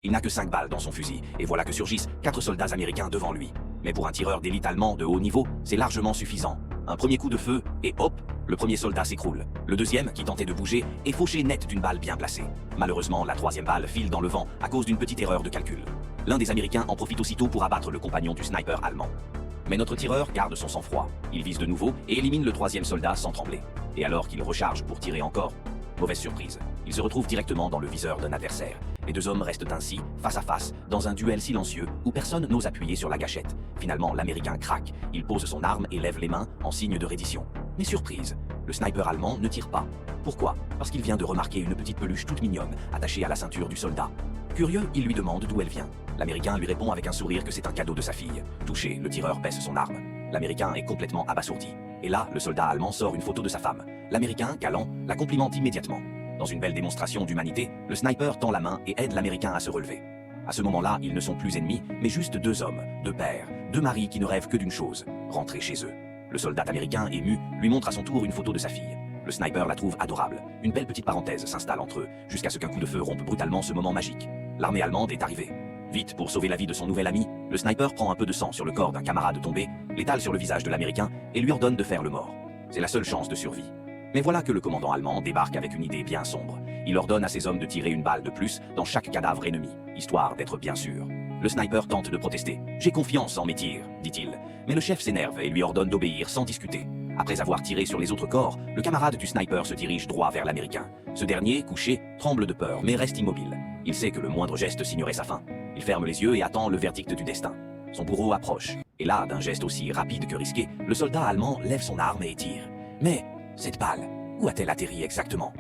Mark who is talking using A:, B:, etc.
A: Il n'a que 5 balles dans son fusil, et voilà que surgissent 4 soldats américains devant lui. Mais pour un tireur d'élite allemand de haut niveau, c'est largement suffisant. Un premier coup de feu, et hop, le premier soldat s'écroule. Le deuxième, qui tentait de bouger, est fauché net d'une balle bien placée. Malheureusement, la troisième balle file dans le vent à cause d'une petite erreur de calcul. L'un des Américains en profite aussitôt pour abattre le compagnon du sniper allemand. Mais notre tireur garde son sang-froid. Il vise de nouveau et élimine le troisième soldat sans trembler. Et alors qu'il recharge pour tirer encore, mauvaise surprise, il se retrouve directement dans le viseur d'un adversaire. Les deux hommes restent ainsi, face à face, dans un duel silencieux où personne n'ose appuyer sur la gâchette. Finalement, l'Américain craque. Il pose son arme et lève les mains en signe de reddition. Mais surprise, le sniper allemand ne tire pas. Pourquoi? Parce qu'il vient de remarquer une petite peluche toute mignonne attachée à la ceinture du soldat. Curieux, il lui demande d'où elle vient. L'Américain lui répond avec un sourire que c'est un cadeau de sa fille. Touché, le tireur baisse son arme. L'Américain est complètement abasourdi. Et là, le soldat allemand sort une photo de sa femme. L'Américain, galant, la complimente immédiatement. Dans une belle démonstration d'humanité, le sniper tend la main et aide l'Américain à se relever. À ce moment-là, ils ne sont plus ennemis, mais juste deux hommes, deux pères, deux maris qui ne rêvent que d'une chose, rentrer chez eux. Le soldat américain, ému, lui montre à son tour une photo de sa fille. Le sniper la trouve adorable. Une belle petite parenthèse s'installe entre eux, jusqu'à ce qu'un coup de feu rompe brutalement ce moment magique. L'armée allemande est arrivée. Vite, pour sauver la vie de son nouvel ami, le sniper prend un peu de sang sur le corps d'un camarade tombé, l'étale sur le visage de l'Américain et lui ordonne de faire le mort. C'est la seule chance de survie. Mais voilà que le commandant allemand débarque avec une idée bien sombre. Il ordonne à ses hommes de tirer une balle de plus dans chaque cadavre ennemi, histoire d'être bien sûr. Le sniper tente de protester. « J'ai confiance en mes tirs », dit-il. Mais le chef s'énerve et lui ordonne d'obéir sans discuter. Après avoir tiré sur les autres corps, le camarade du sniper se dirige droit vers l'Américain. Ce dernier, couché, tremble de peur mais reste immobile. Il sait que le moindre geste signerait sa fin. Il ferme les yeux et attend le verdict du destin. Son bourreau approche. Et là, d'un geste aussi rapide que risqué, le soldat allemand lève son arme et tire. Mais cette balle, où a-t-elle atterri exactement?